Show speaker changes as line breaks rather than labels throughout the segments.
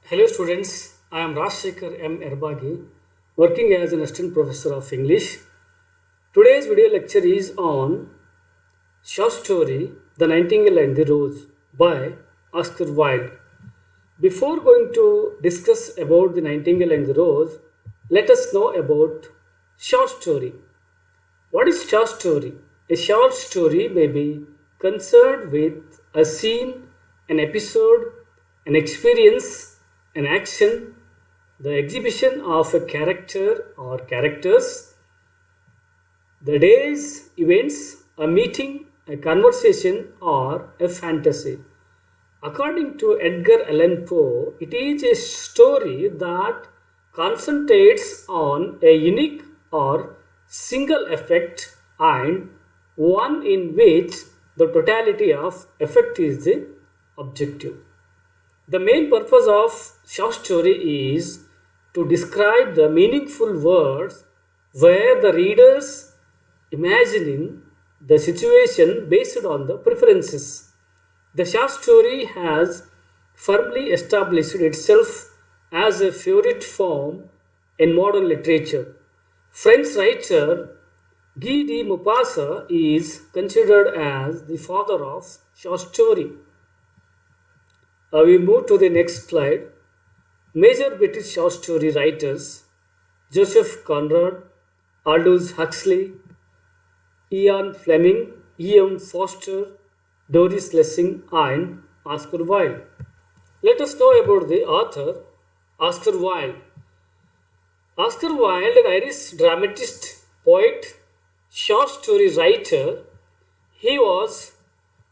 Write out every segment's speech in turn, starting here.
Hello students, I am Rajshekhar M. Erbagi, working as an assistant professor of English. Today's video lecture is on short story The Nightingale and the Rose by Oscar Wilde. Before going to discuss about The Nightingale and the Rose, let us know about short story. What is short story? A short story may be concerned with a scene, an episode, an experience, an action, the exhibition of a character or characters, the day's events, a meeting, a conversation, or a fantasy. According to Edgar Allan Poe, it is a story that concentrates on a unique or single effect and one in which the totality of effect is the objective. The main purpose of short story is to describe the meaningful words where the readers imagining the situation based on the preferences. The short story has firmly established itself as a favorite form in modern literature. French writer Guy de Maupassant is considered as the father of short story. We move to the next slide. Major British short story writers Joseph Conrad, Aldous Huxley, Ian Fleming, E.M. Forster, Doris Lessing, and Oscar Wilde. Let us know about the author Oscar Wilde. Oscar Wilde, an Irish dramatist, poet, short story writer, he was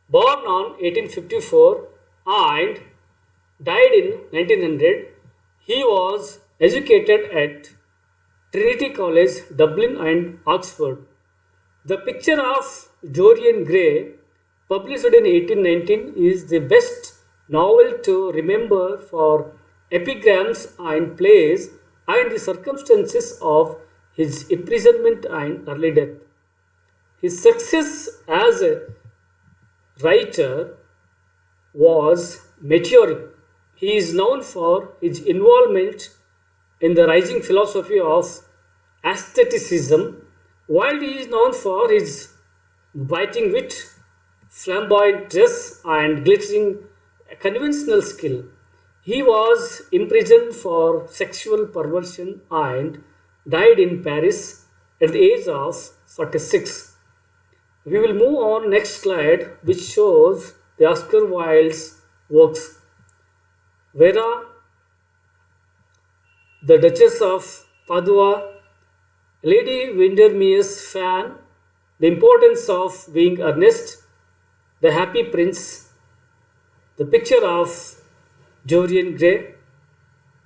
born on 1854 and died in 1900. He was educated at Trinity College, Dublin and Oxford. The Picture of Dorian Gray, published in 1819, is the best novel to remember for epigrams and plays and the circumstances of his imprisonment and early death. His success as a writer was maturing. He is known for his involvement in the rising philosophy of aestheticism, while he is known for his biting wit, flamboyant dress, and glittering conventional skill. He was imprisoned for sexual perversion and died in Paris at the age of 46. We will move on next slide, which shows the Oscar Wilde's works. Vera, the Duchess of Padua, Lady Windermere's Fan, The Importance of Being Earnest, The Happy Prince, The Picture of Dorian Gray,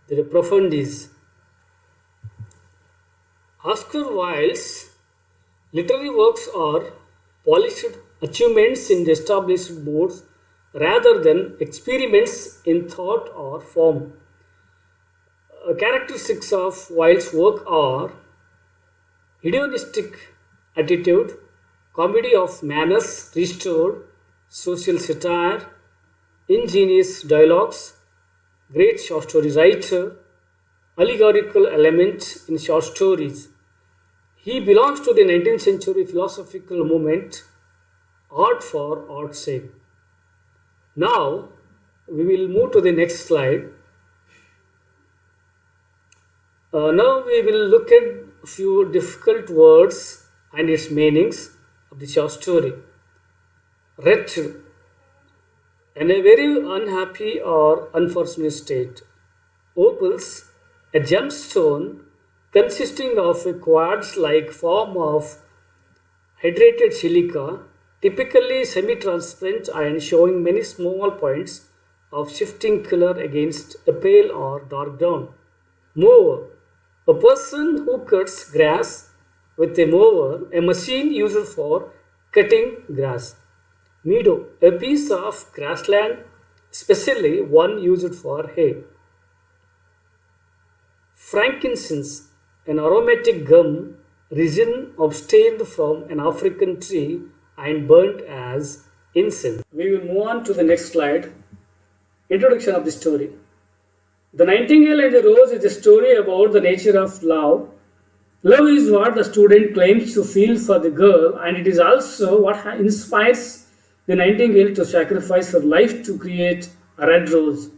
The Profundities. Oscar Wilde's literary works are polished achievements in the established modes rather than experiments in thought or form. Characteristics of Wilde's work are hedonistic attitude, comedy of manners restored, social satire, ingenious dialogues, great short story writer, allegorical element in short stories. He belongs to the 19th century philosophical movement, art for art's sake. Now, we will move to the next slide. Now we will look at a few difficult words and its meanings of the short story. Wretched, in a very unhappy or unfortunate state. Opals, a gemstone consisting of a quartz-like form of hydrated silica, typically semi-transparent and showing many small points of shifting color against a pale or dark brown. Mower, a person who cuts grass with a mower, a machine used for cutting grass. Meadow, a piece of grassland, especially one used for hay. Frankincense, an aromatic gum resin obtained from an African tree and burnt as incense. We will move on to the next slide. Introduction of the story. The Nightingale and the Rose is a story about the nature of love. Love is what the student claims to feel for the girl, and it is also what inspires the Nightingale to sacrifice her life to create a red rose.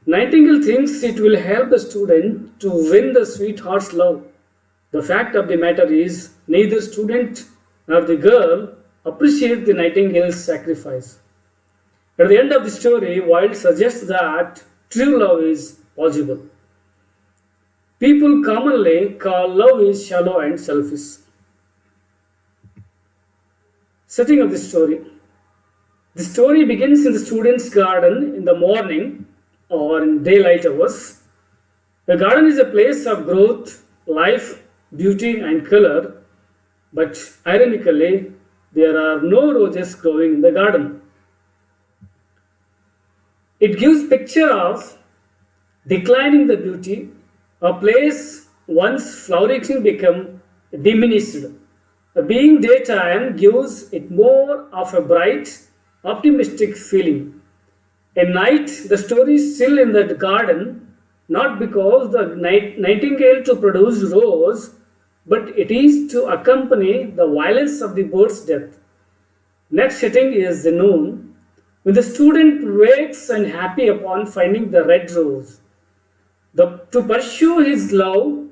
Nightingale thinks it will help the student to win the sweetheart's love. The fact of the matter is, neither student nor the girl appreciate the Nightingale's sacrifice. At the end of the story, Wilde suggests that true love is possible. People commonly call love is shallow and selfish. Setting of the story. The story begins in the student's garden in the morning or in daylight hours. The garden is a place of growth, life, beauty, and color, but ironically, there are no roses growing in the garden. It gives picture of declining the beauty, a place once flourishing become diminished. Being daytime gives it more of a bright, optimistic feeling. At night, the story is still in the garden, not because the nightingale to produce rose, but it is to accompany the violence of the bird's death. Next setting is the noon, when the student wakes and happy upon finding the red rose. To pursue his love,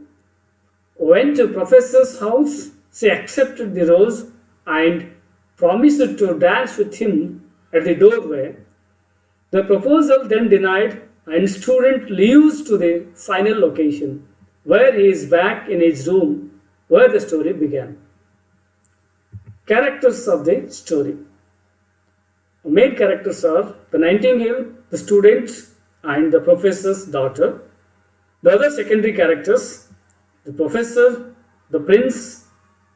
went to professor's house. She accepted the rose and promised to dance with him at the doorway. The proposal then denied, and student leaves to the final location, where he is back in his room, where the story began. Characters of the story. The main characters are the nightingale, the student, and the professor's daughter. The other secondary characters, the professor, the prince,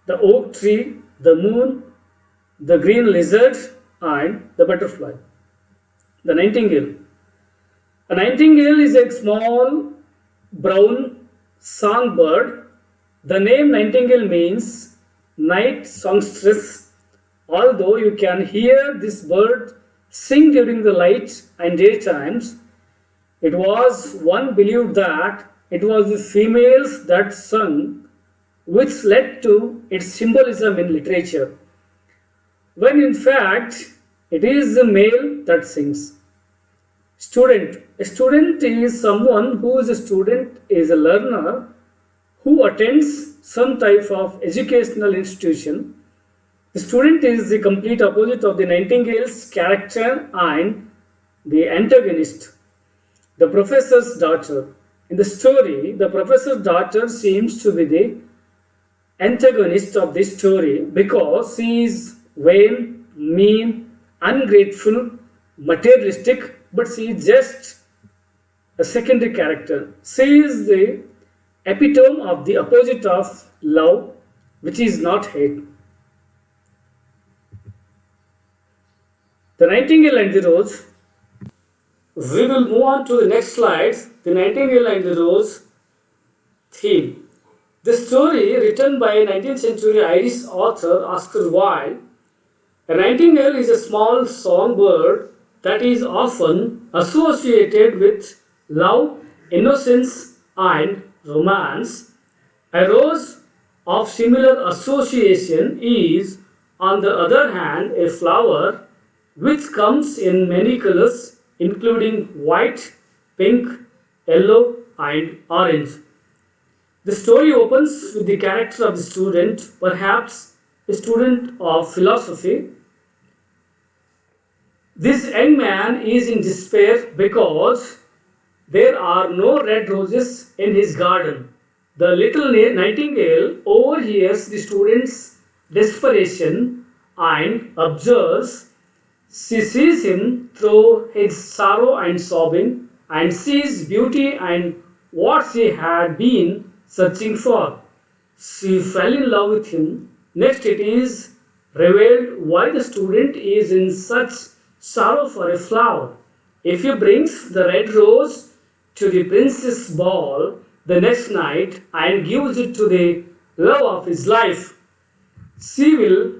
the oak tree, the moon, the green lizard, and the butterfly. The nightingale. A nightingale is a small brown songbird. The name nightingale means night songstress. Although you can hear this bird sing during the light and daytimes, it was one believed that it was the females that sung, which led to its symbolism in literature, when in fact it is the male that sings. Student. A student is someone who is a student, is a learner who attends some type of educational institution. The student is the complete opposite of the nightingale's character and the antagonist, the professor's daughter. In the story, the professor's daughter seems to be the antagonist of this story because she is vain, mean, ungrateful, materialistic, but she is just a secondary character. She is the epitome of the opposite of love, which is not hate. The Nightingale and the Rose. We will move on to the next slides, the Nightingale and the Rose theme. The story, written by a 19th century Irish author Oscar Wilde. A nightingale is a small songbird that is often associated with love, innocence, and romance. A rose of similar association is, on the other hand, a flower which comes in many colors, including white, pink, yellow, and orange. The story opens with the character of the student, perhaps a student of philosophy. This young man is in despair because there are no red roses in his garden. The little nightingale overhears the student's desperation and observes. She sees him through his sorrow and sobbing and sees beauty and what she had been searching for. She fell in love with him. Next, it is revealed why the student is in such sorrow for a flower. If he brings the red rose to the prince's ball the next night and gives it to the love of his life, she will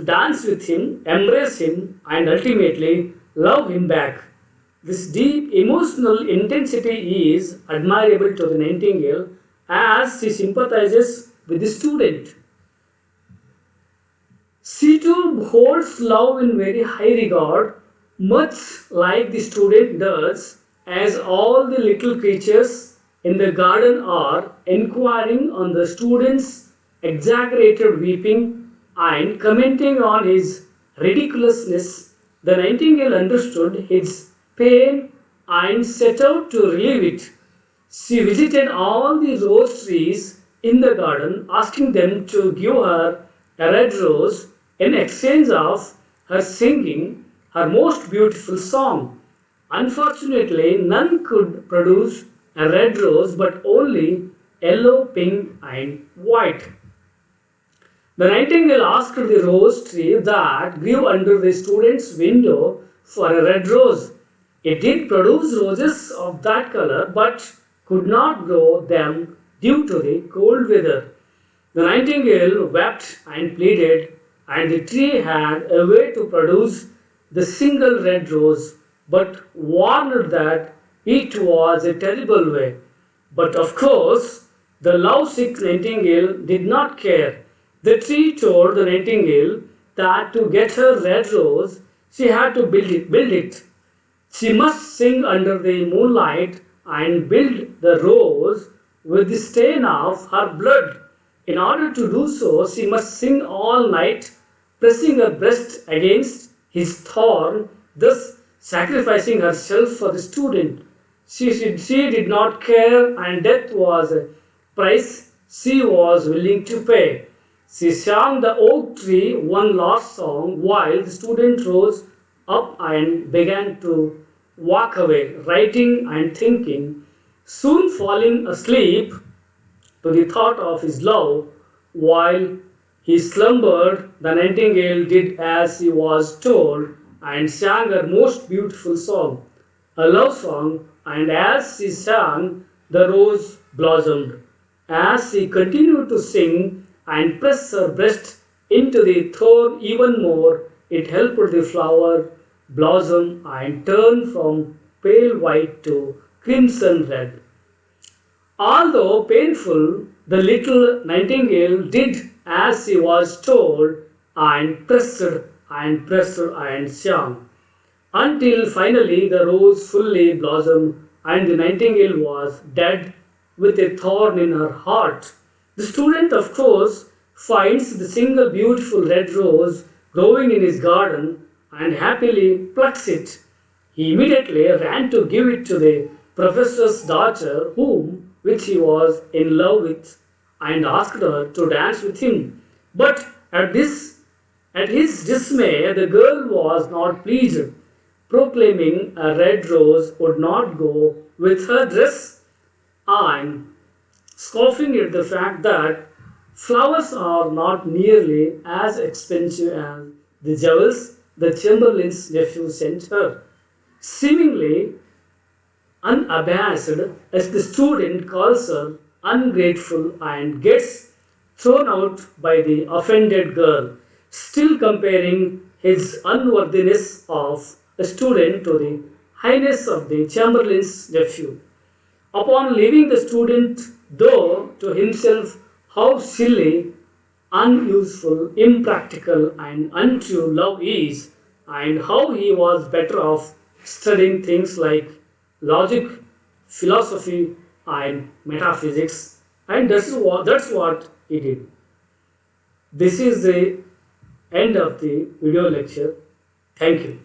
dance with him, embrace him, and ultimately love him back. This deep emotional intensity is admirable to the Nightingale as she sympathizes with the student. She too holds love in very high regard, much like the student does, as all the little creatures in the garden are inquiring on the student's exaggerated weeping and commenting on his ridiculousness. The Nightingale understood his pain and set out to relieve it. She visited all the rose trees in the garden, asking them to give her a red rose in exchange of her singing her most beautiful song. Unfortunately, none could produce a red rose but only yellow, pink, and white. The Nightingale asked the rose tree that grew under the student's window for a red rose. It did produce roses of that color but could not grow them due to the cold weather. The Nightingale wept and pleaded, and the tree had a way to produce the single red rose, but warned that it was a terrible way. But of course, the lovesick Nightingale did not care. The tree told the Nightingale that to get her red rose, she had to build it. She must sing under the moonlight and build the rose with the stain of her blood. In order to do so, she must sing all night, pressing her breast against his thorn, thus sacrificing herself for the student. She did not care, and death was a price she was willing to pay. She sang the oak tree one last song while the student rose up and began to walk away, writing and thinking, soon falling asleep to the thought of his love. While he slumbered, the Nightingale did as he was told and sang her most beautiful song, a love song, and as she sang, the rose blossomed. As she continued to sing and press her breast into the thorn even more, it helped the flower blossom and turn from pale white to crimson red. Although painful, the little Nightingale did as she was told and pressed and sang, until finally the rose fully blossomed and the Nightingale was dead with a thorn in her heart. The student, of course, finds the single beautiful red rose growing in his garden and happily plucks it. He immediately ran to give it to the professor's daughter, whom which he was in love with, and asked her to dance with him. But at his dismay, the girl was not pleased, proclaiming a red rose would not go with her dress and scoffing at the fact that flowers are not nearly as expensive as the jewels the Chamberlain's nephew sent her. Seemingly unabashed, as the student calls her ungrateful and gets thrown out by the offended girl, still comparing his unworthiness of a student to the highness of the Chamberlain's nephew. Upon leaving the student, though to himself how silly, unuseful, impractical, and untrue love is, and how he was better off studying things like logic, philosophy, and metaphysics, and that's what he did. This is the end of the video lecture. Thank you.